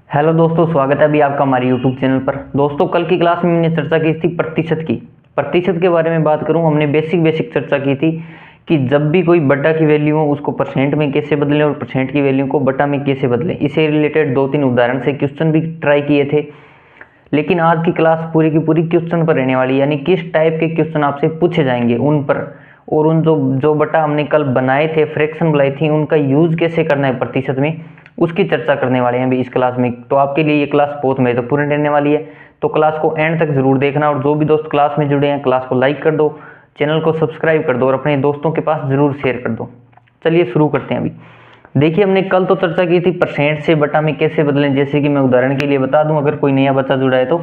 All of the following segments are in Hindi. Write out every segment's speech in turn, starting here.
हेलो दोस्तों, स्वागत है अभी आपका हमारे यूट्यूब चैनल पर। दोस्तों, कल की क्लास में मैंने चर्चा की थी प्रतिशत के बारे में बात करूं। हमने बेसिक चर्चा की थी कि जब भी कोई बटा की वैल्यू हो उसको परसेंट में कैसे बदलें और परसेंट की वैल्यू को बटा में कैसे बदलें। इससे रिलेटेड 2-3 उदाहरण से क्वेश्चन भी ट्राई किए थे। लेकिन आज की क्लास पूरी की पूरी क्वेश्चन पर रहने वाली है, यानी किस टाइप के क्वेश्चन आपसे पूछे जाएंगे उन पर, और उन जो बटा हमने कल बनाए थे, फ्रैक्शन बनाई थी, उनका यूज कैसे करना है प्रतिशत में, उसकी चर्चा करने वाले हैं अभी इस क्लास में। तो आपके लिए ये क्लास बहुत महत्वपूर्ण रहने वाली है, तो क्लास को एंड तक जरूर देखना। और जो भी दोस्त क्लास में जुड़े हैं, क्लास को लाइक कर दो, चैनल को सब्सक्राइब कर दो और अपने दोस्तों के पास जरूर शेयर कर दो। चलिए शुरू करते हैं। अभी देखिए, हमने कल तो चर्चा की थी परसेंट से बटा में कैसे बदलें। जैसे कि मैं उदाहरण के लिए बता दूं, अगर कोई नया बच्चा जुड़ा है तो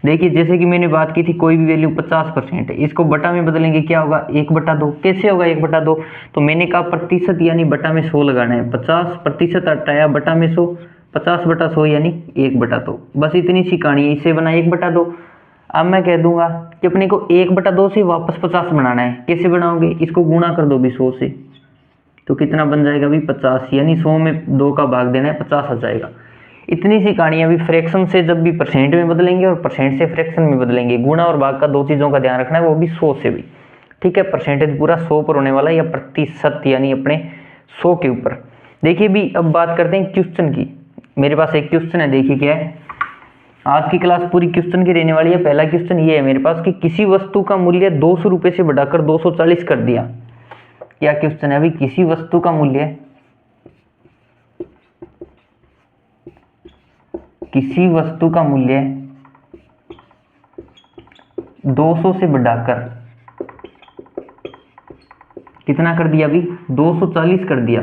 देखिए, जैसे कि मैंने बात की थी कोई भी वैल्यू 50% है, इसको बटा में बदलेंगे, क्या होगा 1/2। कैसे होगा 1/2? तो मैंने कहा प्रतिशत यानी बटा में 100 लगाना है। 50% हटाया, बटा में 100, 50/100 यानी 1/2। बस इतनी सी कहानी है, इसे बना 1/2। अब मैं कह दूंगा कि अपने को 1/2 से वापस 50 बनाना है। कैसे बनाओगे? इसको गुणा कर दो भी 100 से, तो कितना बन जाएगा भी 50, यानी 100 में 2 का भाग देना है, 50 आ जाएगा। इतनी सी कहानी है। अभी फ्रैक्शन से जब भी परसेंट में बदलेंगे और परसेंट से फ्रैक्शन में बदलेंगे, गुणा और भाग का 2 चीज़ों का ध्यान रखना है, वो भी 100 से भी। ठीक है, परसेंटेज पूरा 100 पर होने वाला है, या प्रतिशत यानी अपने 100 के ऊपर। देखिए भी, अब बात करते हैं क्वेश्चन की। मेरे पास एक क्वेश्चन है, देखिए क्या है। आज की क्लास पूरी क्वेश्चन की रहने वाली है। पहला क्वेश्चन ये है मेरे पास कि किसी वस्तु का मूल्य 200 रुपये से बढ़ाकर 240 कर दिया। क्या क्वेश्चन है अभी? किसी वस्तु का मूल्य, किसी वस्तु का मूल्य 200 से बढ़ाकर कितना कर दिया अभी? 240 कर दिया।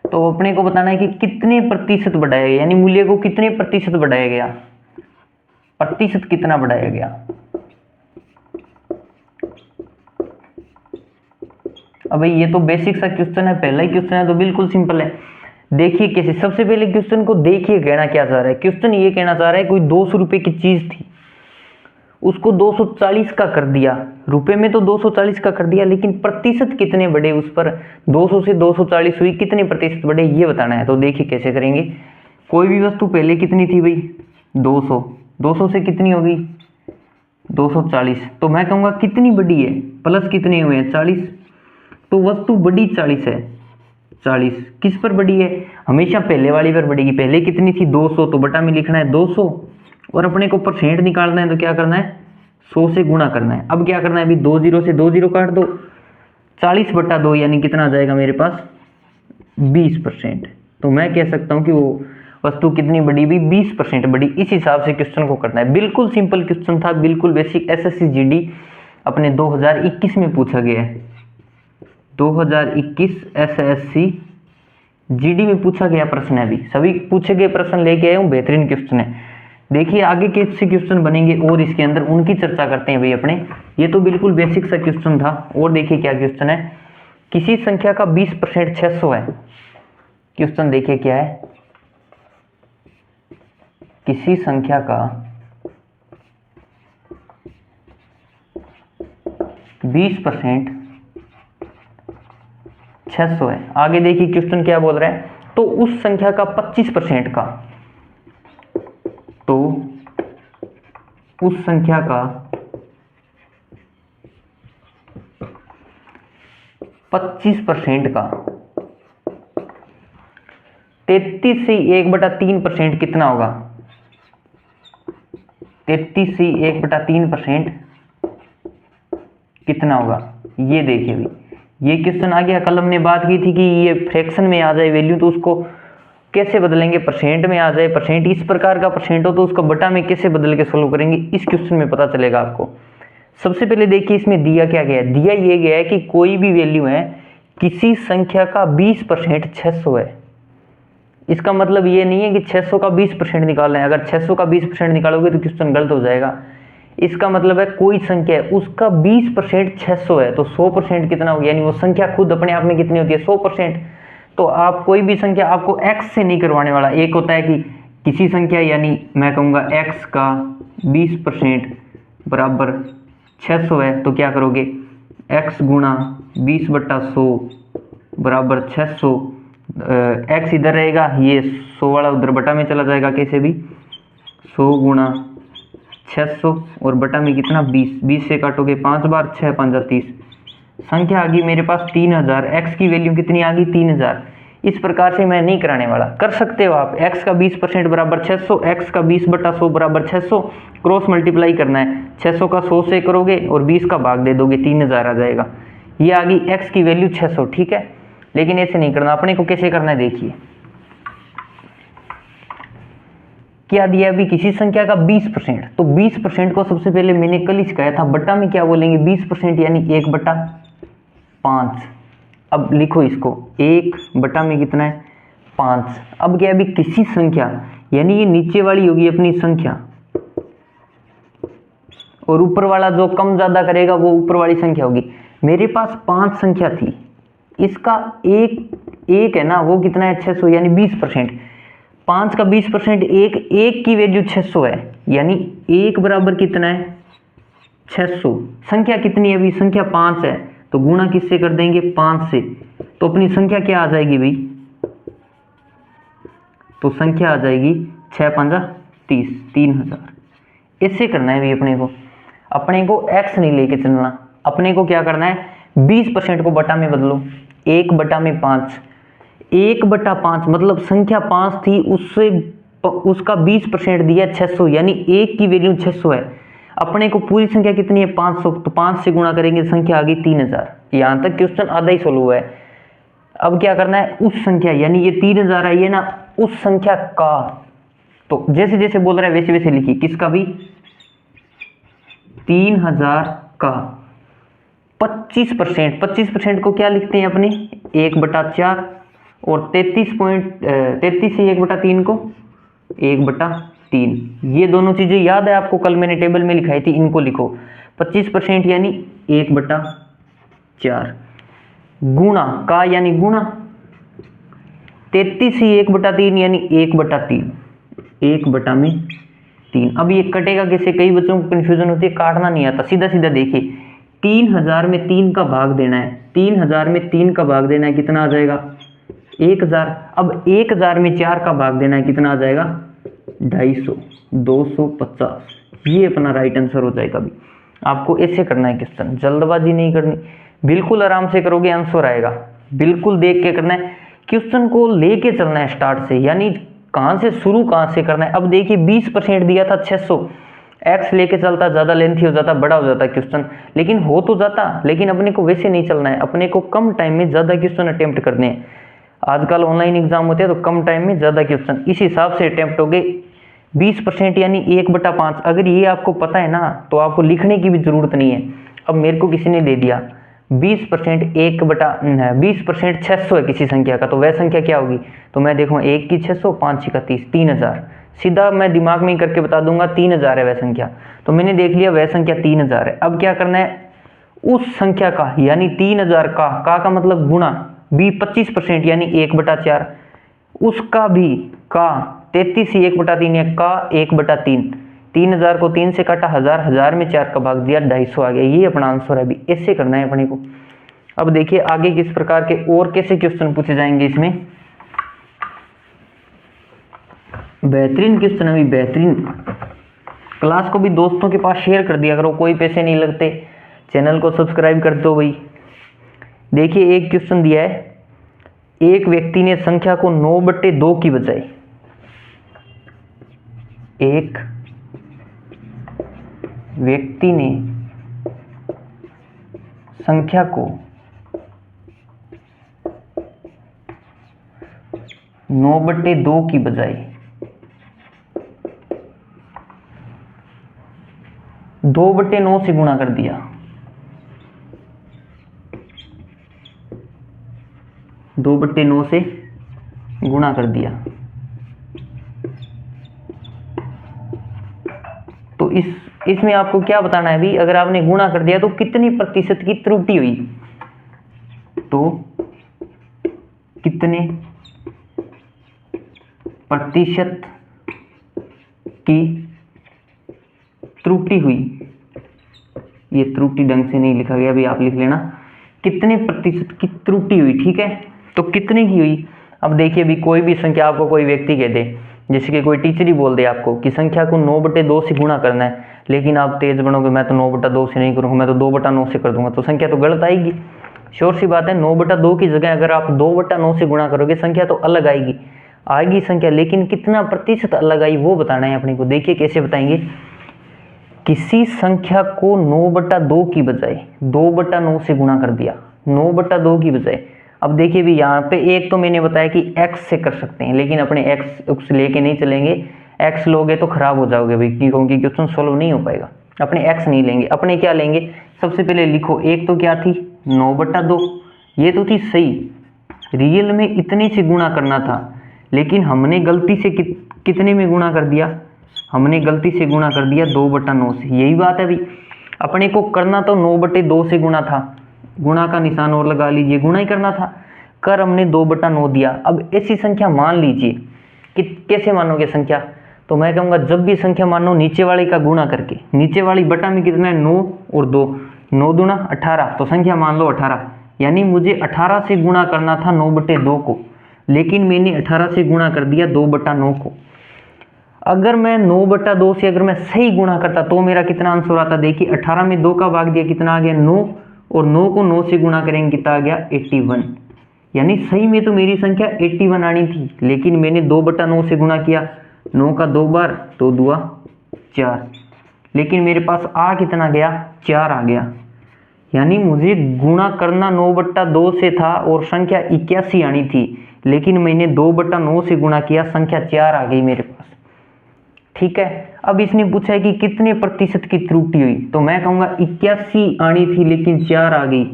तो अपने को बताना है कि कितने प्रतिशत बढ़ाया गया, यानी मूल्य को कितने प्रतिशत बढ़ाया गया, प्रतिशत कितना बढ़ाया गया। अब ये तो बेसिक सा क्वेश्चन है, पहला ही क्वेश्चन है, तो बिल्कुल सिंपल है। देखिए कैसे, सबसे पहले क्वेश्चन को देखिए, कहना क्या चाह रहा है। क्वेश्चन ये कहना चाह रहा है कोई 200 रुपए की चीज थी, उसको 240 का कर दिया। रुपए में तो 240 का कर दिया, लेकिन प्रतिशत कितने बढ़े उस पर, 200 से 240 हुई, कितने प्रतिशत बढ़े ये बताना है। तो देखिए कैसे करेंगे। कोई भी वस्तु पहले कितनी थी भाई? 200। 200 से कितनी होगी? 240। तो मैं कहूँगा कितनी बड़ी है, प्लस कितने हुए हैं? 40। तो वस्तु बड़ी 40 है। 40 किस पर बड़ी है? हमेशा पहले वाली पर बढ़ेगी। पहले कितनी थी? 200, तो बटा में लिखना है 200, और अपने को परसेंट निकालना है, तो क्या करना है? 100 से गुणा करना है। अब क्या करना है? अभी 2 0 से 2 0 काट दो, 40/2 यानी कितना आ जाएगा मेरे पास? 20%। तो मैं कह सकता हूँ कि वो वस्तु कितनी बड़ी भी? 20% बड़ी। इस हिसाब से क्वेश्चन को करना है। बिल्कुल सिंपल क्वेश्चन था, बिल्कुल बेसिक। एसएससी जीडी अपने 2021 में पूछा गया है। 2021 एसएससी जीडी में पूछा गया प्रश्न है। अभी सभी पूछे गए प्रश्न लेके आए हूँ, बेहतरीन क्वेश्चन है। देखिए आगे कैसे क्वेश्चन बनेंगे और इसके अंदर उनकी चर्चा करते हैं भाई अपने। ये तो बिल्कुल बेसिक सा क्वेश्चन था। और देखिए क्या क्वेश्चन है। किसी संख्या का 20% 600 है। क्वेश्चन देखिए क्या है। किसी संख्या का 20% 600 है। आगे देखिए क्वेश्चन क्या बोल रहा है। तो उस संख्या का 25% का, तो उस संख्या का 25% का 33 से 1/3% कितना होगा? 33 से 1/3% कितना होगा? ये देखिए भाई, ये क्वेश्चन आ गया। कल हमने बात की थी कि ये फ्रैक्शन में आ जाए वैल्यू, तो उसको कैसे बदलेंगे? परसेंट में आ जाए, परसेंट इस प्रकार का परसेंट हो तो उसको बटा में कैसे बदल के सोल्व करेंगे, इस क्वेश्चन में पता चलेगा आपको। सबसे पहले देखिए इसमें दिया क्या गया है। दिया ये गया है कि कोई भी वैल्यू है, किसी संख्या का 20% 600 है। इसका मतलब ये नहीं है कि 600 का 20% निकालना है। अगर 600 का 20% निकालोगे तो क्वेश्चन गलत हो जाएगा। इसका मतलब है कोई संख्या है, उसका 20% 600 है, तो 100% कितना हो गया? यानी वो संख्या खुद अपने आप में कितनी होती है? 100%। तो आप कोई भी संख्या आपको x से नहीं करवाने वाला। एक होता है कि किसी संख्या, यानी मैं कहूँगा x का 20% बराबर 600 है, तो क्या करोगे? x गुणा 20/100 बराबर 600, x इधर रहेगा, ये 100 वाला उधर बटा में चला जाएगा, कैसे भी 100 गुणा 600 और बटा में कितना 20, 20 से काटोगे 5 बार, 6 5 30, संख्या आ गई मेरे पास 3000। x की वैल्यू कितनी आ गई 3000। इस प्रकार से मैं नहीं कराने वाला, कर सकते हो आप। x का 20% बराबर 600, x का 20/100 बराबर 600, क्रॉस मल्टीप्लाई करना है, 600 का 100 से करोगे और 20 का भाग दे दोगे, 3000 आ जाएगा। ये आ गई x की वैल्यू 600, ठीक है। लेकिन ऐसे नहीं करना, अपने को कैसे करना है देखिए। क्या दिया अभी, किसी संख्या का 20%, तो 20% को सबसे पहले मैंने कल ही सिखाया था, बटा में क्या बोलेंगे 20% यानी 1/5। अब लिखो इसको, 1 बटा में कितना है 5। अब क्या अभी किसी संख्या, यानी ये नीचे वाली होगी अपनी संख्या और ऊपर वाला जो कम ज्यादा करेगा वो ऊपर वाली संख्या होगी। मेरे पास 5 संख्या थी, इसका एक है ना, वो कितना है 600 यानी 20%। 5 का 20% एक की वैल्यू 600 है, यानी 1 बराबर कितना है 600। संख्या कितनी है अभी, संख्या 5 है, तो गुणा किससे कर देंगे 5 से, तो अपनी संख्या क्या आ जाएगी भाई, तो संख्या आ जाएगी 6 5 30, 3000। इससे करना है भाई अपने को x नहीं लेके चलना, अपने को क्या करना है 20% को बटा में बदलो, 1 बटा में 5, 1/5 मतलब संख्या 5 थी, उससे उसका 20% दिया 600, यानी 1 की वैल्यू 600 है। अपने को पूरी संख्या कितनी है 500, तो 5 से गुणा करेंगे, संख्या आ गई 3000। यहाँ तक क्वेश्चन आधा ही सोल्व हुआ है। अब क्या करना है, उस संख्या यानी ये 3000 आई है ना, उस संख्या का, तो जैसे जैसे बोल रहा है वैसे वैसे लिखिए, किसका भी 3000 का 25%, 25% को क्या लिखते हैं अपने 1/4, और 33 से 1/3 को 1/3। ये दोनों चीजें याद है आपको, कल मैंने टेबल में लिखाई थी, इनको लिखो। 25% यानी 1/4, गुणा का यानी गुणा 33 से 1/3 यानी 1/3, 1/3। अब ये कटेगा कैसे, कई बच्चों को कंफ्यूजन होती है, काटना नहीं आता, सीधा सीधा देखिए। 3000 में 3 का भाग देना है, 3000 में 3 का भाग देना है, कितना आ जाएगा 1000। अब 1000 में 4 का भाग देना है, कितना आ जाएगा 250, 250। ये अपना राइट आंसर हो जाएगा। अभी आपको ऐसे करना है क्वेश्चन, जल्दबाजी नहीं करनी, बिल्कुल आराम से करोगे आंसर आएगा। बिल्कुल देख के करना है, क्वेश्चन को लेके चलना है स्टार्ट से, यानी कहां से शुरू कहां से करना है। अब देखिए 20% दिया था 600, एक्स लेके चलता ज्यादा लेंथी हो जाता, बड़ा हो जाता क्वेश्चन, लेकिन हो तो जाता, लेकिन अपने को वैसे नहीं चलना है। अपने को कम टाइम में ज्यादा क्वेश्चन अटेम्प्ट करने हैं। आजकल ऑनलाइन एग्जाम होते हैं तो कम टाइम में ज्यादा क्वेश्चन, इस हिसाब से अटेम्प्ट हो गए। 20% यानी 1/5। अगर ये आपको पता है ना तो आपको लिखने की भी जरूरत नहीं है। अब मेरे को किसी ने दे दिया 20% 20% 600 है किसी संख्या का, तो वह संख्या क्या होगी, तो मैं देखूँ 1 की 600, 5 का 30, 3000। सीधा मैं दिमाग में ही करके बता दूंगा 3000 है वह संख्या। तो मैंने देख लिया वह संख्या 3000 है। अब क्या करना है, उस संख्या का यानी 3000 का मतलब गुणा 25% यानी 1/4, उसका भी का 33 से 1/3 या का 1/3। 3000 को 3 से काटा, 1000, 1000 में 4 का भाग दिया, 250 आ गया। ये अपना आंसर है। अभी ऐसे करना है अपने को। अब देखिए आगे किस प्रकार के और कैसे क्वेश्चन पूछे जाएंगे इसमें। बेहतरीन क्वेश्चन, अभी बेहतरीन। क्लास को भी दोस्तों के पास शेयर कर दिया करो, कोई पैसे नहीं लगते। चैनल को सब्सक्राइब कर दो भाई। देखिए एक क्वेश्चन दिया है, एक व्यक्ति ने संख्या को 9/2 की बजाय, एक व्यक्ति ने संख्या को 9/2 की बजाय 2/9 से गुणा कर दिया। 2/9 से गुणा कर दिया, तो इसमें आपको क्या बताना है भी, अगर आपने गुणा कर दिया तो कितनी प्रतिशत की त्रुटि हुई, तो कितने प्रतिशत की त्रुटि हुई। ये त्रुटि ढंग से नहीं लिखा गया, अभी आप लिख लेना कितने प्रतिशत की त्रुटि हुई, ठीक है। तो कितने की हुई, अब देखिए भी कोई भी संख्या आपको कोई व्यक्ति कह दे, जैसे कि कोई टीचर ही बोल दे आपको कि संख्या को 9/2 से गुणा करना है, लेकिन आप तेज बनोगे, मैं तो 9/2 से नहीं करूँगा, मैं तो 2/9 से कर दूंगा, तो संख्या तो गलत आएगी। श्योर सी बात है, 9/2 की जगह अगर आप 2/9 से गुणा करोगे संख्या तो अलग आएगी संख्या, लेकिन कितना प्रतिशत अलग आई वो बताना है अपने को। देखिए कैसे बताएंगे, किसी संख्या को 9/2 की बजाय 2/9 से गुणा कर दिया, 9/2 की बजाय। अब देखिए भी यहाँ पे एक तो मैंने बताया कि x से कर सकते हैं, लेकिन अपने x लेके नहीं चलेंगे, x लोगे तो खराब हो जाओगे भाई, क्योंकि क्वेश्चन सोल्व नहीं हो पाएगा। अपने x नहीं लेंगे, अपने क्या लेंगे, सबसे पहले लिखो, एक तो क्या थी 9/2, ये तो थी सही, रियल में इतने से गुणा करना था, लेकिन हमने गलती से कितने में गुणा कर दिया, हमने गलती से गुणा कर दिया 2/9 से। यही बात है भाई, अपने को करना तो 9/2 से गुणा था, गुणा का निशान और लगा लीजिए, गुणा ही करना था, कर हमने 2/9 दिया। अब ऐसी संख्या मान लीजिए कि कैसे मानोगे संख्या, तो मैं कहूँगा जब भी संख्या मानो नीचे वाले का गुणा करके, नीचे वाली बटा में कितना है 9 और 2, 9 दूना 18, तो संख्या मान लो 18, यानी मुझे 18 से गुणा करना था 9/2 को, लेकिन मैंने 18 से गुणा कर दिया 2/9 को। अगर मैं 9/2 से अगर मैं सही गुणा करता तो मेरा कितना आंसर आता, देखिए 18 में 2 का भाग दिया, कितना आ गया 9, और 9 को 9 से गुणा करेंगे कितना आ गया 81, यानी सही में तो मेरी संख्या 81 आनी थी, लेकिन मैंने 2/9 से गुणा किया, 9 का 2 बार, 2 दुआ 4, लेकिन मेरे पास आ कितना गया 4 आ गया, यानी मुझे गुणा करना 9/2 से था और संख्या 81 आनी थी, लेकिन मैंने 2/9 से गुणा किया, संख्या 4 आ गई मेरे पास। ठीक है, अब इसने पूछा है कि कितने प्रतिशत की त्रुटि हुई, तो मैं कहूँगा 81 आनी थी लेकिन 4 आ गई।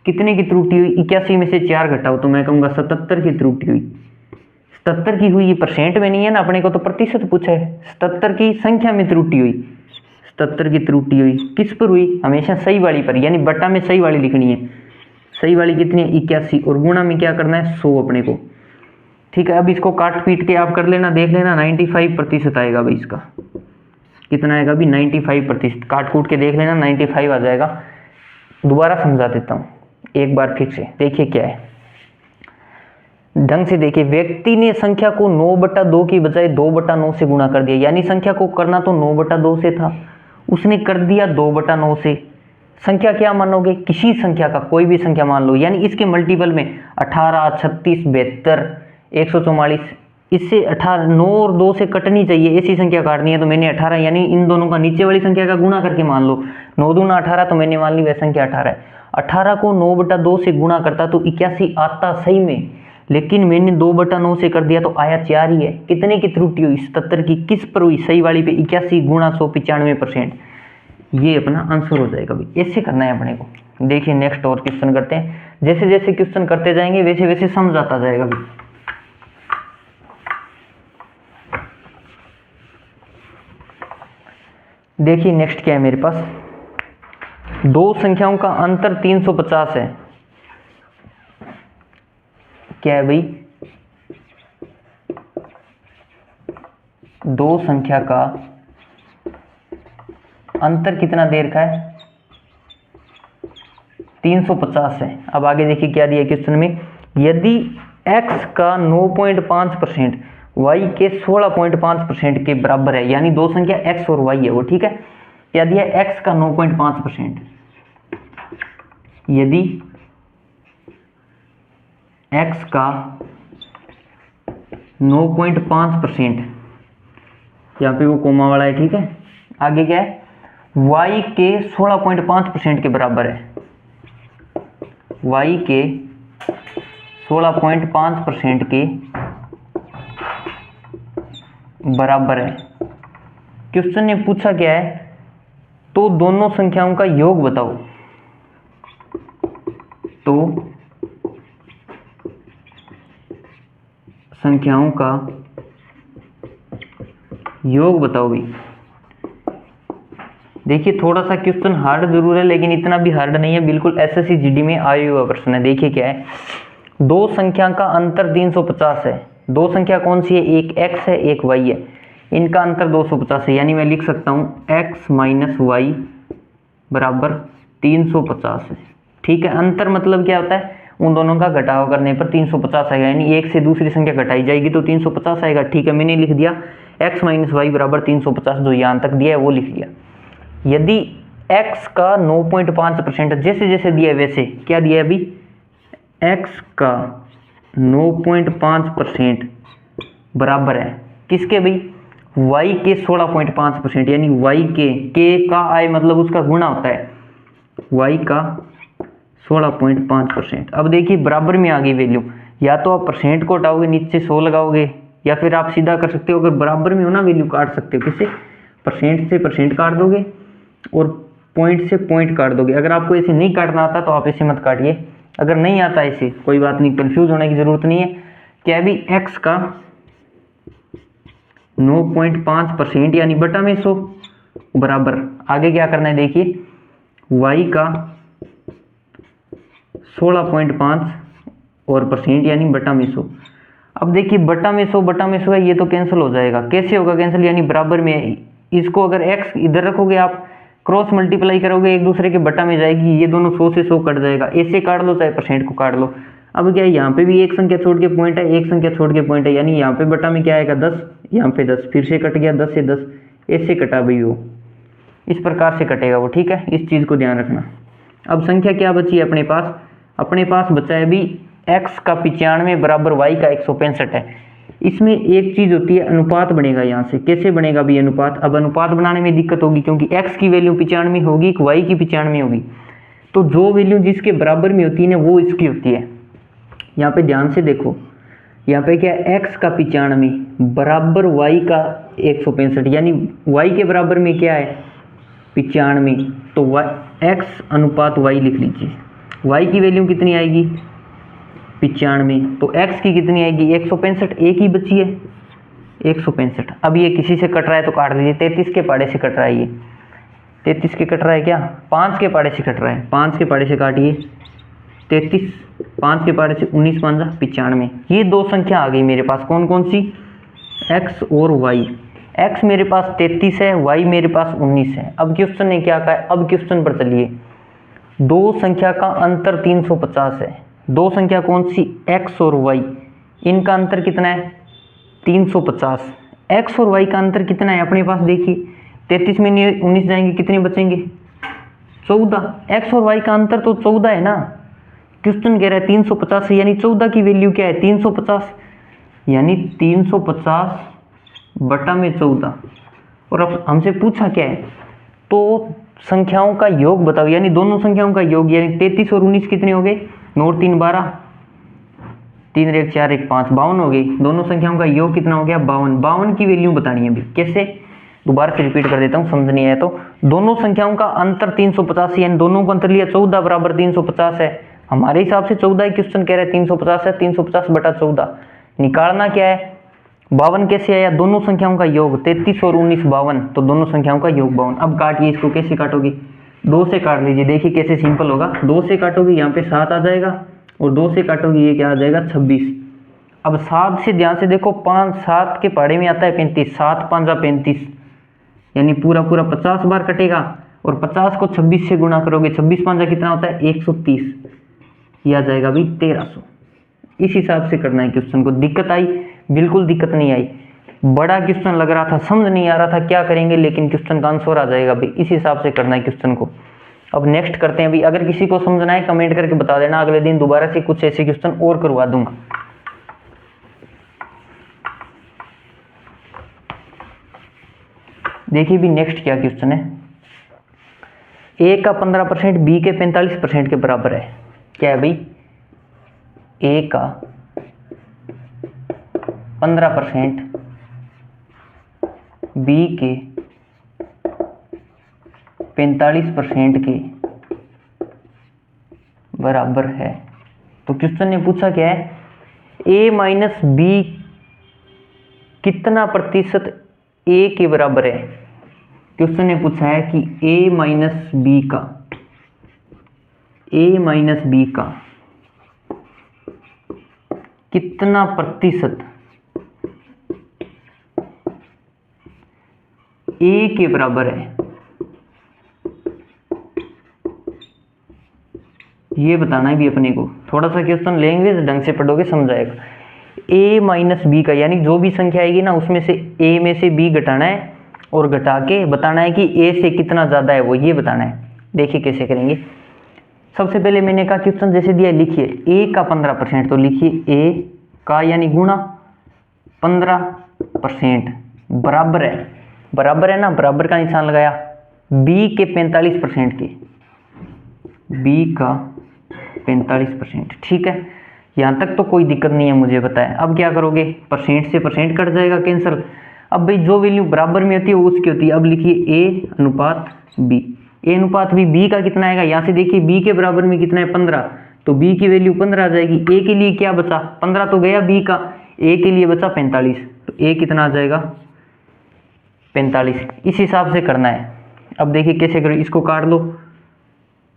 कितने की त्रुटि हुई, 81 में से 4 घटाओ, तो मैं कहूँगा 77 की त्रुटि हुई। 77 की हुई, ये परसेंट में नहीं है ना, अपने को तो प्रतिशत पूछा है, 77 की संख्या में त्रुटि हुई, 77 की त्रुटि हुई, किस पर हुई, हमेशा सही वाली पर, यानी बटा में सही वाली लिखनी है, सही वाली कितनी है 81, और गुणा में क्या करना है 100 अपने को। ठीक है, अब इसको काट पीट के आप कर लेना, देख लेना 95% आएगा भाई, इसका कितना आएगा अभी 95%, काट कूट के देख लेना 95 आ जाएगा। दोबारा समझा देता हूँ एक बार फिर से, देखिए क्या है ढंग से देखिए। व्यक्ति ने संख्या को 9/2 की बजाय 2/9 से गुणा कर दिया, यानी संख्या को करना तो 9/2 से था, उसने कर दिया 2/9 से। संख्या क्या मानोगे, किसी संख्या का कोई भी संख्या मान लो, यानी इसके मल्टीपल में 18, 36, 72, 144, इससे 18, 9 और 2 से कटनी चाहिए, ऐसी संख्या काटनी है, तो मैंने 18, यानी इन दोनों का नीचे वाली संख्या का गुणा करके मान लो, 9 दूना 18, तो मैंने मान ली वह संख्या 18 है। 18 को 9/2 से गुणा करता तो 81 आता सही में, लेकिन मैंने 2/9 से कर दिया तो आया 4 ही है। कितने की त्रुटि हुई, 77 की, किस पर हुई, सही वाली पे, 81 गुणा 100 95%, ये अपना आंसर हो जाएगा भाई। ऐसे करना है अपने को। देखिए नेक्स्ट और क्वेश्चन करते हैं, जैसे जैसे क्वेश्चन करते जाएंगे वैसे वैसे समझ आता जाएगा भाई। देखिए नेक्स्ट क्या है मेरे पास, दो संख्याओं का अंतर 350 है। क्या है भाई, दो संख्या का अंतर कितना देर का है 350 है। अब आगे देखिए क्या दिया क्वेश्चन में, यदि x का 9.5% y के 16.5% के बराबर है, यानी दो संख्या x और y है वो, ठीक है। क्या दिया x का 9.5%, यदि x का 9.5%, यहाँ पे वो कोमा वाला है, ठीक है। आगे क्या है, y के 16.5% के बराबर है, y के 16.5% के बराबर है। क्वेश्चन ने पूछा क्या है, तो दोनों संख्याओं का योग बताओ। तो संख्याओं का योग बताओ भी। देखिए थोड़ा सा क्वेश्चन हार्ड जरूर है, लेकिन इतना भी हार्ड नहीं है, बिल्कुल एसएससी जीडी में आया हुआ प्रश्न है। देखिए क्या है, दो संख्या का अंतर 350 है। दो संख्या कौन सी है, एक x है एक y है, इनका अंतर 250 है, यानी मैं लिख सकता हूँ x माइनस वाई बराबर 350 है, ठीक है। अंतर मतलब क्या होता है, उन दोनों का घटाव करने पर 350 आएगा, यानी एक से दूसरी संख्या घटाई जाएगी तो 350 आएगा। ठीक है, मैंने लिख दिया x माइनस वाई बराबर 350, जो यहाँ तक दिया है वो लिख लिया। यदि x का 9.5%, जैसे जैसे दिया है वैसे, क्या दिया है अभी, x का 9.5% बराबर है किसके भाई, y के 16.5%, यानी y के का i मतलब उसका गुणा होता है, y का 16.5%। अब देखिए बराबर में आ गई वैल्यू, या तो आप परसेंट को हटाओगे नीचे 100 लगाओगे, या फिर आप सीधा कर सकते हो, अगर बराबर में हो ना वैल्यू काट सकते हो, किससे, परसेंट से परसेंट काट दोगे और पॉइंट से पॉइंट काट दोगे। अगर आपको ऐसे नहीं काटना आता तो आप ऐसे मत काटिए, अगर नहीं आता ऐसे कोई बात नहीं, कंफ्यूज होने की जरूरत नहीं है। क्या भी x का 9.5% यानी बटा में 100 बराबर, आगे क्या करना है देखिए, y का 16.5 और परसेंट यानी बटा में 100। अब देखिए बटा में 100 है, ये तो कैंसिल हो जाएगा, कैसे होगा कैंसिल, यानी बराबर में, इसको अगर x इधर रखोगे आप, क्रॉस मल्टीप्लाई करोगे एक दूसरे के बटा में जाएगी, ये दोनों 100 से 100 कट जाएगा, ऐसे काट लो चाहे परसेंट को काट लो। अब क्या है, यहाँ पे भी एक संख्या छोड़ के पॉइंट है, एक संख्या छोड़ के पॉइंट है, यानी यहाँ पे बटा में क्या आएगा 10, यहाँ पे 10, फिर से कट गया 10 से 10, ऐसे कटा भाई वो, इस प्रकार से कटेगा वो। ठीक है, इस चीज़ को ध्यान रखना। अब संख्या क्या बची है अपने पास बचा है भी x का 95 बराबर y का 165 है। इसमें एक चीज़ होती है, अनुपात बनेगा यहाँ से, कैसे बनेगा भी अनुपात। अब अनुपात बनाने में दिक्कत होगी, क्योंकि x की वैल्यू 95 होगी, y की 95 होगी, तो जो वैल्यू जिसके बराबर में होती है ना वो इसकी होती है। यहाँ पे ध्यान से देखो, यहाँ पे क्या है, x का 95 बराबर y का 165, यानी y के बराबर में क्या है 95, तो x अनुपात y लिख लीजिए। y की वैल्यू कितनी आएगी 95, तो x की कितनी आएगी 165, एक ही बची है 165। अब ये किसी से कट रहा है तो काट दीजिए, 33 के पाड़े से कट रहा है, ये 33 के कट रहा है क्या, 5 के पाड़े से कट रहा है, 5 के पाड़े से काटिए 33, 5 के पाड़े से 19 5 95। ये दो संख्या आ गई मेरे पास, कौन कौन सी, x और y। x मेरे पास 33 है, y मेरे पास 19 है। अब क्वेश्चन ने क्या कहा है, अब क्वेश्चन पर चलिए, दो संख्या का अंतर 350 है, दो संख्या कौन सी, x और y, इनका अंतर कितना है 350। x और y का अंतर कितना है अपने पास देखिए, 33 में 19 जाएंगे, कितने बचेंगे 14। x और y का अंतर तो 14 है ना, क्वेश्चन कह रहा है 350 है, यानी 14 की वैल्यू क्या है 350, यानी 350 बटा में 14। और अब हमसे पूछा क्या है, तो संख्याओं का योग बताओ, यानी दोनों संख्याओं का योग, यानी 33 और 19 कितने हो गए, 9 और 3 12, 3 और 1 4 1 5 52 हो गई। दोनों संख्याओं का योग कितना हो गया 52। 52 की वैल्यू बतानी है अभी, कैसे, दोबारा से रिपीट कर देता हूँ समझ नहीं आया तो। दोनों संख्याओं का अंतर 350, यानी दोनों को अंतर लिया 14 बराबर 350 है, हमारे हिसाब से 14 है, क्वेश्चन कह रहा है 350 है, 350 बटा 14 निकालना क्या है, 52 कैसे आया, दोनों संख्याओं का योग 33 और 19 52, तो दोनों संख्याओं का योग 52। अब काटिए इसको, कैसे काटोगे, 2 से काट लीजिए, देखिए कैसे सिंपल होगा, 2 से काटोगे यहाँ पे 7 आ जाएगा, और 2 से काटोगे ये क्या आ जाएगा 26। अब 7 से ध्यान से देखो, 5 7 के पाड़े में आता है 35, 7 5 35, यानी पूरा पूरा 50 बार कटेगा, और 50 को 26 से गुणा करोगे, 26 5 कितना होता है 130, यह आ जाएगा अभी 1300। इस हिसाब से करना है क्वेश्चन को। दिक्कत आई, बिल्कुल दिक्कत नहीं आई, बड़ा क्वेश्चन लग रहा था, समझ नहीं आ रहा था क्या करेंगे, लेकिन क्वेश्चन का आंसर आ जाएगा भाई, इस हिसाब से करना है क्वेश्चन को। अब नेक्स्ट करते हैं अभी, अगर किसी को समझना है कमेंट करके बता देना, अगले दिन दोबारा से कुछ ऐसे क्वेश्चन और करवा दूंगा। देखिए भी नेक्स्ट क्या क्वेश्चन है, ए का 15% बी के 45% के बराबर है। क्या है भाई, ए का 15% बी के 45% के बराबर है। तो क्वेश्चन ने पूछा क्या है, ए माइनस बी कितना प्रतिशत ए के बराबर है। क्वेश्चन ने पूछा है कि ए माइनस बी का कितना प्रतिशत ए के बराबर है। ये बताना है भी अपने को। थोड़ा सा क्वेश्चन लैंग्वेज ढंग से पढ़ोगे समझ आएगा। a माइनस बी का यानी जो भी संख्या आएगी ना उसमें से a में से b घटाना है और घटा के बताना है कि a से कितना ज़्यादा है वो, ये बताना है। देखिए कैसे करेंगे। सबसे पहले मैंने कहा क्वेश्चन जैसे दिया लिखिए a का 15%, तो लिखिए a का यानी गुणा 15% बराबर है ना, बराबर का निशान लगाया b के 45% के, b का 45%। ठीक है, यहाँ तक तो कोई दिक्कत नहीं है मुझे पता है। अब क्या करोगे, परसेंट से परसेंट कट जाएगा कैंसिल। अब भाई जो वैल्यू बराबर में होती है वो उसकी होती है। अब लिखिए a अनुपात b, a अनुपात b का कितना आएगा, यहाँ से देखिए b के बराबर में कितना है 15, तो b की वैल्यू 15 आ जाएगी। a के लिए क्या बचा, 15 तो गया b का, a के लिए बचा 45, तो a कितना आ जाएगा 45। इस हिसाब से करना है। अब देखिए कैसे करो, इसको काट लो,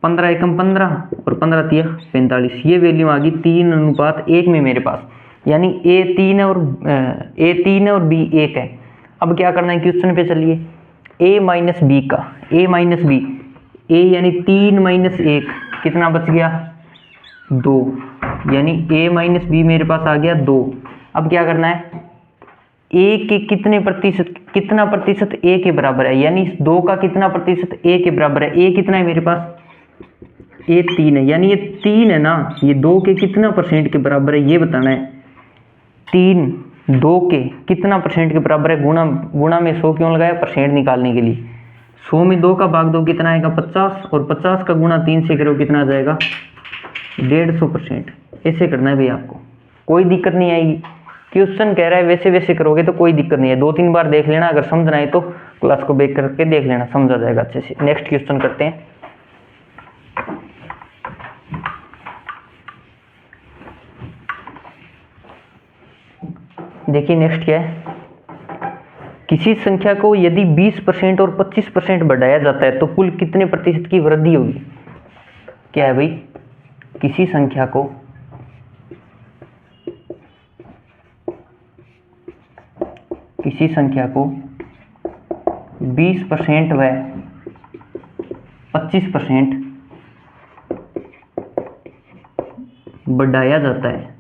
15 एकम 15 और 15 तिया 45, ये वैल्यू आ गई 3:1 में मेरे पास, यानी a 3 है और b 1 है। अब क्या करना है, क्वेश्चन पे चलिए, a माइनस बी का, a माइनस बी, a यानी 3 माइनस 1 कितना बच गया 2, यानी a माइनस बी मेरे पास आ गया 2। अब क्या करना है, a के कितना प्रतिशत a के बराबर है, यानी 2 का कितना प्रतिशत a के बराबर है, a कितना है मेरे पास, a 3 है, यानी ये 3 है ना, ये 2 के कितना परसेंट के बराबर है ये बताना है। 3 2 के कितना परसेंट के बराबर है, गुणा में 100 क्यों लगाया, परसेंट निकालने के लिए। 100 में 2 का भाग दो कितना आएगा 50, और 50 का गुणा 3 से करो कितना आ जाएगा 150%। ऐसे करना है भाई आपको, कोई दिक्कत नहीं आएगी। क्वेश्चन कह रहा है वैसे वैसे करोगे तो कोई दिक्कत नहीं है, 2-3 बार देख लेना, अगर समझ ना आए तो क्लास को बैक करके देख लेना, समझ आ जाएगा अच्छे से। नेक्स्ट क्वेश्चन करते हैं। देखिए नेक्स्ट क्या है, किसी संख्या को यदि 20% और 25% बढ़ाया जाता है तो कुल कितने प्रतिशत की वृद्धि होगी। क्या है भाई, किसी संख्या को किसी संख्या को 20% व 25% बढ़ाया जाता है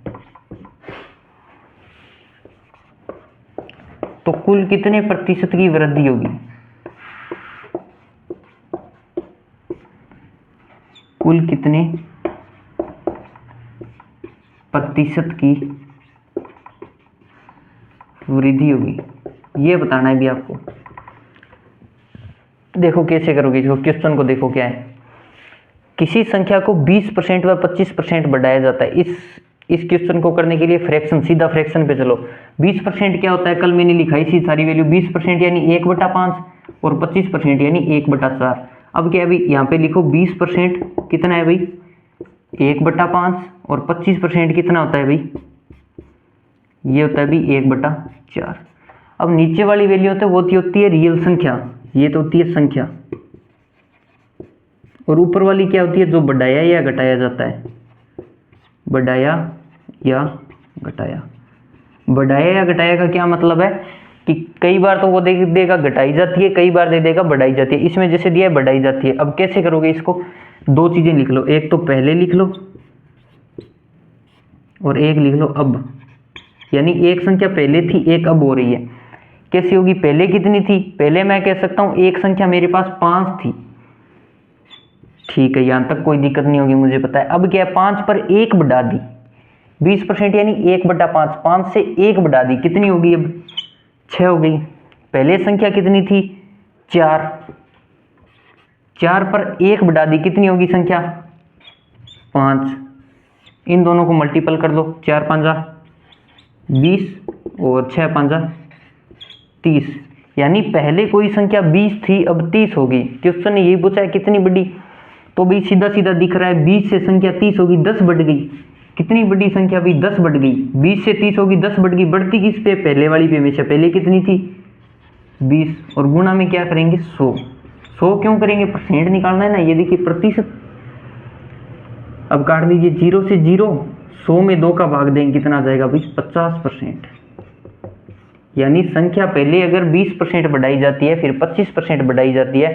तो कुल कितने प्रतिशत की वृद्धि होगी। कुल कितने प्रतिशत की वृद्धि होगी ये बताना है भी आपको। देखो कैसे करोगे इसको, क्वेश्चन को देखो क्या है, किसी संख्या को 20% व 25% बढ़ाया जाता है। इस क्वेश्चन को करने के लिए फ्रैक्शन, सीधा फ्रैक्शन पे चलो। 20% क्या होता है, कल मैंने लिखा इसी सारी वैल्यू, 20% यानी 1/5 और 25% यानी 1/4। अब क्या है भाई, यहाँ पे लिखो 20% कितना है भाई 1/5 और 25% कितना होता है भाई, ये होता है भाई 1/4। अब नीचे वाली वैल्यू होती है रियल संख्या, ये तो होती है संख्या, और ऊपर वाली क्या होती है, जो बढ़ाया या घटाया जाता है, बढ़ाया या घटाया। बढ़ाया या घटाया का क्या मतलब है कि कई बार तो वो दे देगा घटाई जाती है, कई बार दे देगा बढ़ाई जाती है। इसमें जैसे दिया है बढ़ाई जाती है। अब कैसे करोगे इसको, दो चीजें लिख लो, एक तो पहले लिख लो और एक लिख लो अब, यानी एक संख्या पहले थी एक अब हो रही है। कैसी होगी, पहले कितनी थी, पहले मैं कह सकता हूं एक संख्या मेरे पास 5 थी, ठीक है, यहां तक कोई दिक्कत नहीं होगी मुझे पता है। अब क्या है, 5 पर 1 बढ़ा दी, 20% यानी 1/5, 5 से 1 बढ़ा दी, कितनी होगी अब 6 हो गई। पहले संख्या कितनी थी 4, 4 पर 1 बढ़ा दी, कितनी होगी संख्या 5। इन दोनों को मल्टीपल कर दो, 4 5 20 और 6 5 30, यानी पहले कोई संख्या 20 थी अब 30 हो गई। क्वेश्चन ने यही पूछा है कितनी बड़ी, तो भाई सीधा सीधा दिख रहा है 20 से संख्या 30 होगी, 10 बढ़ गई। कितनी बड़ी संख्या भाई 10 बढ़ गई, 20 से 30 होगी 10 बढ़ गई। बढ़ती किस पे, पहले वाली पे, हमेशा पहले कितनी थी 20, और गुणा में क्या करेंगे 100। 100 क्यों करेंगे, परसेंट निकालना है ना, ये देखिए प्रतिशत। अब काट दीजिए 0 से 0, 100 में 2 का भाग देंगे कितना आ जाएगा भाई 50%। यानी संख्या पहले अगर 20% बढ़ाई जाती है फिर 25% बढ़ाई जाती है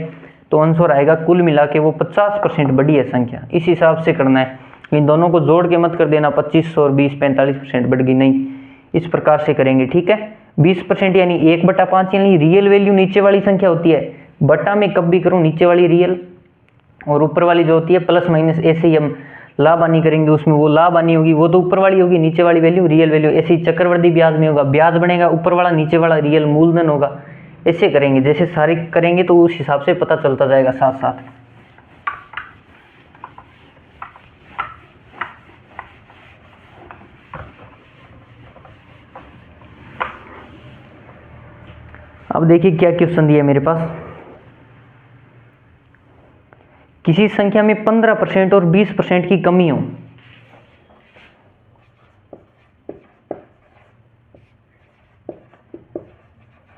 तो आंसर आएगा कुल मिला के वो 50% बड़ी है संख्या। इस हिसाब से करना है, इन दोनों को जोड़ के मत कर देना 2500 और 20 45% बढ़ गई, नहीं, इस प्रकार से करेंगे, ठीक है। 20% यानी 1/5 यानी रियल वैल्यू नीचे वाली संख्या होती है, बटा में कब भी करूँ नीचे वाली रियल और ऊपर वाली जो होती है प्लस माइनस, ऐसे ही हम लाभ हानि करेंगे उसमें वो लाभ हानि होगी वो तो ऊपर वाली होगी, नीचे वाली वैल्यू रियल वैल्यू। ऐसे ही चक्रवृद्धि ब्याज में होगा, ब्याज बनेगा ऊपर वाला नीचे वाला रियल मूलधन होगा। ऐसे करेंगे, जैसे सारे करेंगे तो उस हिसाब से पता चलता जाएगा साथ साथ। अब देखिए क्या क्वेश्चन दिया है मेरे पास। किसी संख्या में 15% और 20% की कमी हो,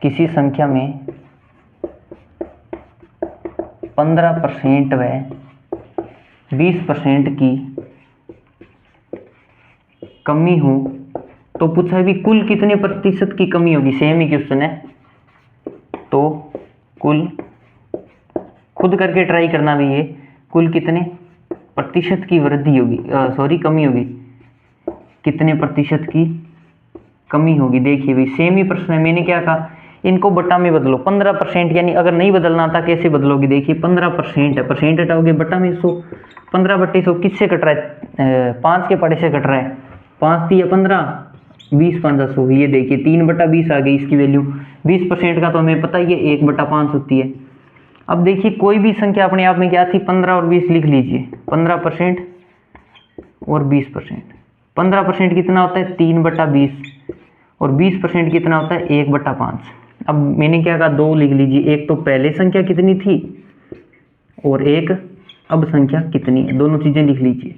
किसी संख्या में 15% व 20% की कमी हो तो पूछा है भी कुल कितने प्रतिशत की कमी होगी। सेम ही क्वेश्चन है, तो कुल खुद करके ट्राई करना भी, ये कुल कितने प्रतिशत की वृद्धि होगी, सॉरी कमी होगी, कितने प्रतिशत की कमी होगी। देखिए भाई सेम ही प्रश्न है, मैंने क्या कहा इनको बटा में बदलो। 15% यानी अगर नहीं बदलना था कैसे बदलोगे, देखिए 15% है, परसेंट हटाओगे बटा में 100, 15/100 किससे कट रहा है, 5 के पड़े से कट रहा है, 5 3 15, 20 5 100, ये देखिए 3/20 आ गई इसकी वैल्यू। 20% का तो हमें पता ही है 1/5 होती है। अब देखिए कोई भी संख्या अपने आप में क्या थी, 15 और 20 लिख लीजिए, 15% और 20%। 15% कितना होता है 3/20 और 20% कितना होता है 1/5। अब मैंने क्या कहा 2 लिख लीजिए, एक तो पहले संख्या कितनी थी और एक अब संख्या कितनी है, दोनों चीजें लिख लीजिए।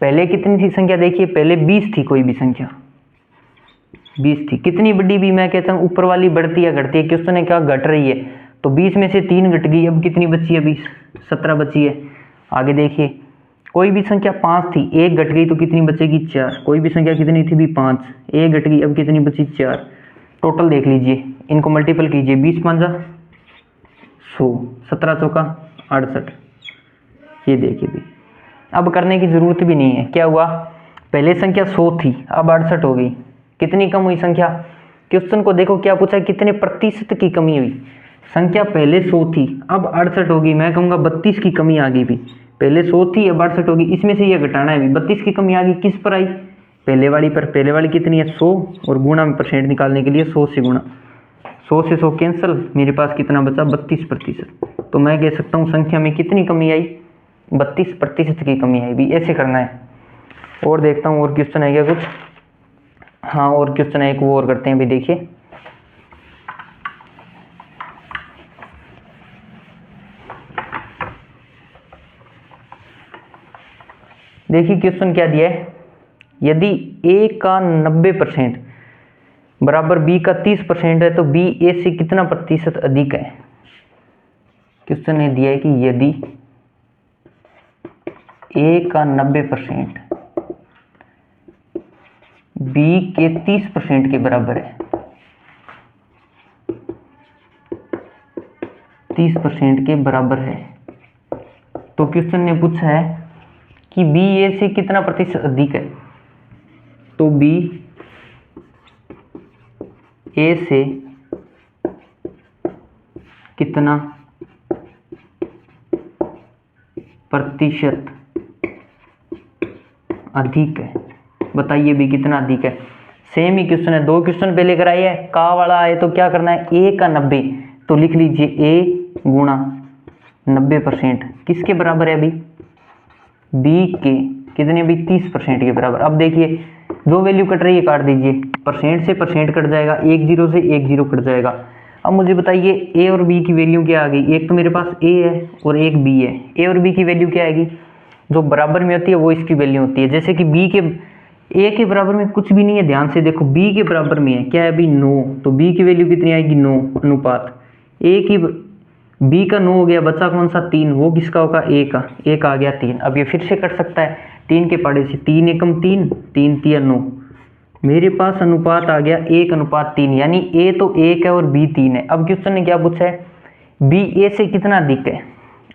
पहले कितनी थी संख्या, देखिए पहले 20 थी, कोई भी संख्या 20 थी, कितनी बड़ी भी मैं कहता हूँ ऊपर वाली बढ़ती है घटती है, क्वेश्चन है क्या घट रही है, तो 20 में से 3 घट गई, अब कितनी बची है 20, 17 बची है। आगे देखिए कोई भी संख्या 5 थी, एक घट गई तो कितनी बचेगी 4, कोई भी संख्या कितनी थी भी 5, एक घट गई अब कितनी बची 4। टोटल देख लीजिए, इनको मल्टीपल कीजिए, 20 5 100, 17 चौका 68, ये देखिए भी अब करने की जरूरत भी नहीं है। क्या हुआ, पहले संख्या 100 थी अब 68 हो गई, कितनी कम हुई संख्या। क्वेश्चन को देखो क्या पूछा है, कितने प्रतिशत की कमी हुई। संख्या पहले 100 थी अब 68 होगी, मैं कहूँगा 32 की कमी आ गई भी, पहले 100 थी अब 68 होगी, इसमें से ये घटाना है भी, 32 की कमी आ गई, किस पर आई, पहले वाली पर। पहले वाली कितनी है 100 और गुणा में परसेंट निकालने के लिए 100 से गुणा, 100 से 100 कैंसिल, मेरे पास कितना बचा 32%। तो मैं कह सकता हूँ संख्या में कितनी कमी आई, 32% की कमी आई भी। ऐसे करना है। और देखता हूँ और क्वेश्चन है क्या कुछ, हाँ और क्वेश्चन है एक, वो और करते हैं भी। देखिए देखिए क्वेश्चन क्या दिया है, यदि a का 90% बराबर b का 30% है तो b a से कितना प्रतिशत अधिक है। क्वेश्चन ने दिया है कि यदि a का 90% b के 30% के बराबर है, 30% के बराबर है, तो क्वेश्चन ने पूछा है कि b a से कितना प्रतिशत अधिक है। तो b a से कितना प्रतिशत अधिक है, बताइए भी कितना अधिक है। सेम ही क्वेश्चन है, 2 क्वेश्चन पहले कराए है, का वाला है तो क्या करना है a का 90, तो लिख लीजिए a गुणा 90% किसके बराबर है अभी, b के कितने भी 30% के बराबर। अब देखिए जो वैल्यू कट रही है काट दीजिए, परसेंट से परसेंट कट जाएगा, 1 0 से 1 0 कट जाएगा। अब मुझे बताइए a और b की वैल्यू क्या आ गई, एक तो मेरे पास a है और एक b है, a और b की वैल्यू क्या आएगी, जो बराबर में होती है वो इसकी वैल्यू होती है। जैसे कि b के a के बराबर में कुछ भी नहीं है, ध्यान से देखो b के बराबर में है क्या है अभी 9, तो b की वैल्यू कितनी आएगी 9 अनुपात a की, b का 9 हो गया, बचा कौन सा 3, वो किसका होगा a का, a का आ गया 3। अब ये फिर से कट सकता है 3 के पाड़े से, 3 एकम 3, 3 3 9, मेरे पास अनुपात आ गया 1:3, यानी a तो 1 है और b 3 है। अब क्वेश्चन ने क्या पूछा है, बी ए से कितना अधिक है।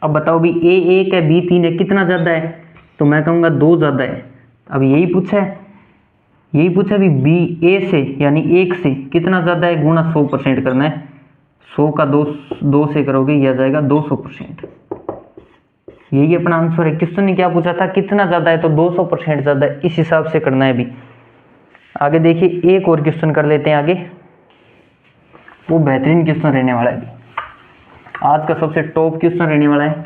अब बताओ भी ए 1 है, बी 3 है, कितना ज़्यादा है, तो मैं कहूँगा 2 ज़्यादा है। अब यही पूछा भी बी ए से यानी 1 से कितना ज़्यादा है, गुणा 100% करना है। 100 का 2 से करोगे यह आ जाएगा 200%। यही अपना आंसर है। क्वेश्चन ने क्या पूछा था, कितना ज़्यादा है, तो 200% ज़्यादा है, इस हिसाब से करना है। अभी आगे देखिए, एक और क्वेश्चन कर लेते हैं आगे, वो बेहतरीन क्वेश्चन रहने वाला है। आज का सबसे टॉप क्वेश्चन रहने वाला है,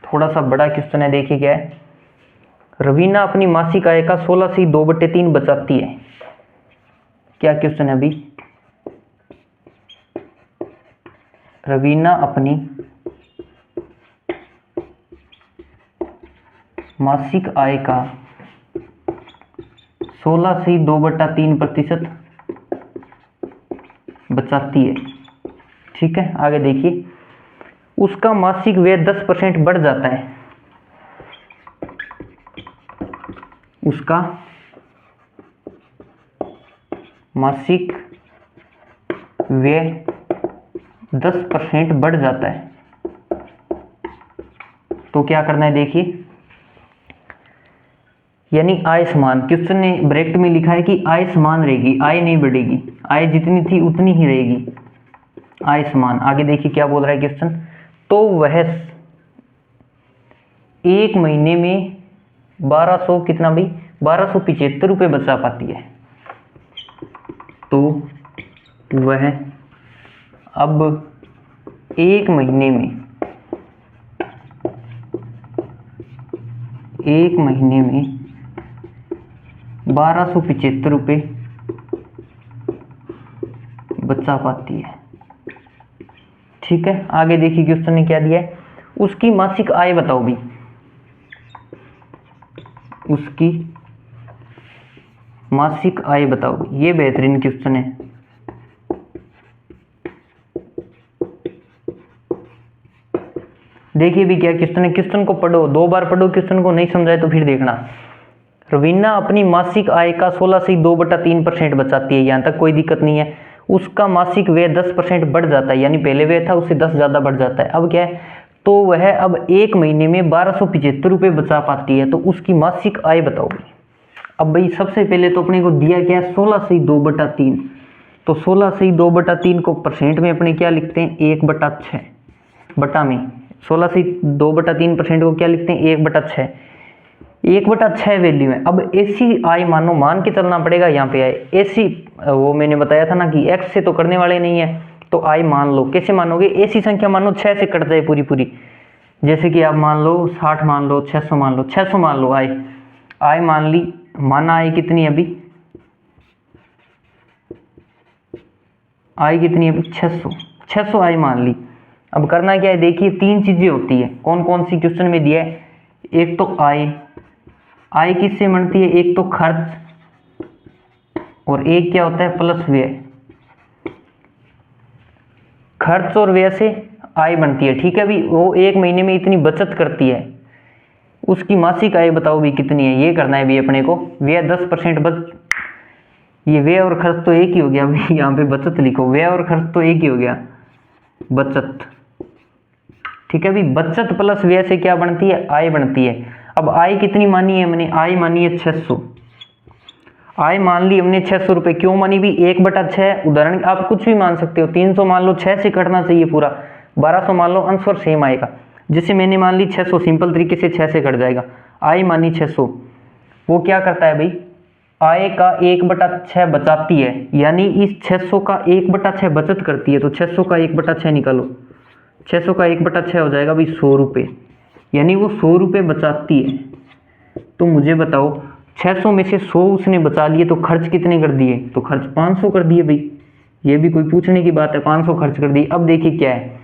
थोड़ा सा बड़ा क्वेश्चन है। देखिए क्या है, रवीना अपनी मासिक आय का 16 से 2/3 बचाती है। क्या क्वेश्चन है अभी, रवीना अपनी मासिक आय का 16 से 2/3% बचाती है। ठीक है, आगे देखिए, उसका मासिक व्यय 10% बढ़ जाता है। उसका मासिक व्यय 10% बढ़ जाता है, तो क्या करना है, देखिए, यानी आय समान। क्वेश्चन ने ब्रैकेट में लिखा है कि आय समान रहेगी, आय नहीं बढ़ेगी, आय जितनी थी उतनी ही रहेगी, आय समान। आगे देखिए क्या बोल रहा है क्वेश्चन, तो वह एक महीने में 1200 कितना भाई 1275 रुपये बचा पाती है। तो वह अब एक महीने में 1275 रुपये बचा पाती है। ठीक है, आगे देखिए क्वेश्चन ने क्या दिया है, उसकी मासिक आय बताओ भी, उसकी मासिक आय बताओ। ये बेहतरीन क्वेश्चन है। देखिए भी क्या क्वेश्चन है, क्वेश्चन को पढ़ो, 2 बार पढ़ो, क्वेश्चन को नहीं समझाए तो फिर देखना। रवीना अपनी मासिक आय का 16 से 2/3% बचाती है, यहाँ तक कोई दिक्कत नहीं है। उसका मासिक व्यय 10% बढ़ जाता है, यानी पहले व्यय था उससे 10 ज़्यादा बढ़ जाता है। अब क्या है, तो वह अब एक महीने में 1275 रुपये बचा पाती है, तो उसकी मासिक आय बताओ। अब भाई सबसे पहले तो अपने को दिया क्या है, 16 से 2/3, तो 16 से 2/3 को परसेंट में अपने क्या लिखते हैं, 1/6 बटा में 16 से 2/3% को क्या लिखते हैं, 1/6, 1/6 वैल्यू है। अब ऐसी आय मानो, मान के चलना पड़ेगा यहाँ पे आय ऐसी, वो मैंने बताया था ना कि x से तो करने वाले नहीं है, तो आय मान लो। कैसे मानोगे, ऐसी संख्या मानो 6 से कट जाए पूरी पूरी, जैसे कि आप मान लो 60 मान लो, 600 मान लो, 600 मान लो, आय मान ली, माना आय कितनी है अभी, आय कितनी है अभी 600 आय मान ली। अब करना क्या है, देखिए 3 चीजें होती है, कौन कौन सी क्वेश्चन में दिया है, एक तो आय किससे बनती है, एक तो खर्च, और एक क्या होता है प्लस व्यय। खर्च और व्यय से आय बनती है। ठीक है अभी, वो एक महीने में इतनी बचत करती है, उसकी मासिक आय बताओ भी कितनी है, ये करना है भी अपने को। व्यय 10% ये व्यय और खर्च तो एक ही हो गया अभी, यहाँ पे बचत लिखो, व्यय और खर्च तो एक ही हो गया, बचत। ठीक है अभी, बचत प्लस व्यय से क्या बनती है, आय बनती है। अब आय कितनी मानी है हमने, आय मानी है 600, आय मान ली हमने 600 रुपये। क्यों मानी भी, 1/6 उदाहरण, आप कुछ भी मान सकते हो, 300 मान लो, 6 से कटना चाहिए पूरा, 1200 मान लो, आंसर सेम आएगा। जैसे मैंने मान ली 600, सिंपल तरीके से 6 से कट जाएगा। आय मानी 600, वो क्या करता है भाई, आय का 1/6 बचाती है, यानी इस 600 का 1/6 बचत करती है, तो 600 का 1/6 निकालो, 600 का 1/6 हो जाएगा भाई 100 रुपये, यानी वो 100 रुपये बचाती है। तो मुझे बताओ 600 में से 100 उसने बचा लिए, तो खर्च कितने कर दिए, तो खर्च 500 कर दिए भाई, ये भी कोई पूछने की बात है, 500 खर्च कर दिए। अब देखिए क्या है,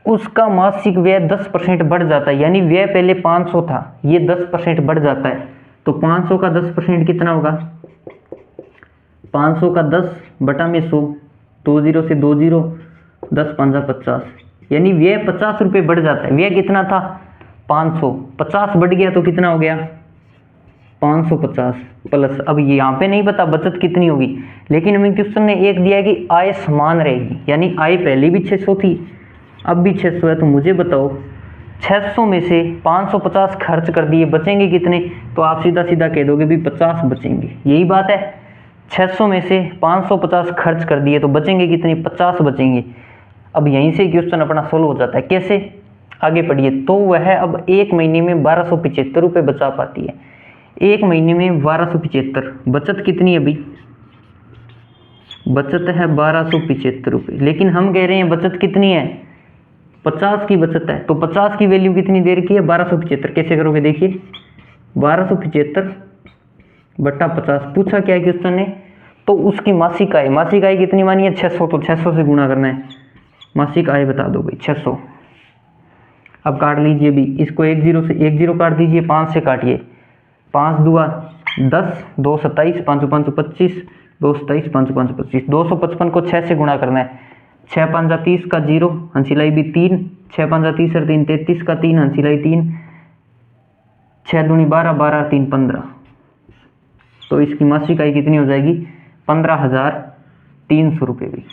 उसका मासिक व्यय 10% बढ़ जाता है, यानी व्यय पहले 500 था, ये 10% बढ़ जाता है, तो 500 का 10% कितना होगा, 500 का 10 बटा में 100, 2 0 से 2 0, 10 5 50, यानी व्यय 50 रुपये बढ़ जाता है। व्यय कितना था 500, 50 बढ़ गया तो कितना हो गया 550 प्लस, अब ये यहाँ पे नहीं पता बचत कितनी होगी, लेकिन हमें क्वेश्चन ने एक दिया है कि आय समान रहेगी, यानी आय पहले भी 600 थी अब भी 600 है। तो मुझे बताओ 600 में से 550 खर्च कर दिए, बचेंगे कितने? तो आप सीधा सीधा कह दोगे भी 50 बचेंगे, यही बात है। 600 में से 550 खर्च कर दिए तो बचेंगे कितने? 50 बचेंगे। अब यहीं से क्वेश्चन अपना सोल्व हो जाता है। कैसे? आगे पढ़िए। तो वह अब एक महीने में 1275 रुपये बचा पाती है। एक महीने में 1275, बचत कितनी अभी? बचत है 1275 रुपये, लेकिन हम कह रहे हैं बचत कितनी है? 50 की बचत है। तो 50 की वैल्यू कितनी दे रखी है? 1275। कैसे करोगे? देखिए 1275 बट्टा 50, पूछा क्या है क्वेश्चन ने? तो उसकी मासिक आय, मासिक आय कितनी मानी है? 600, तो 600 से गुणा करना है, मासिक आय बता दो भाई 600। अब काट लीजिए भी, इसको 10 से 10 काट दीजिए, 5 से काटिए, 5 दूआ 10, 2 27, 5 5 25, 2 27, 5 5 25, 255 को 6 से गुणा करना है, 6 5 30 का 0, हंसिलाई भी 3, 6 5 30 और 3 33 का 3, हंसिलाई 3, 6 दूनी 12, 12 3 15। तो इसकी मासिक आय कितनी हो जाएगी? 15,300 रुपये भी।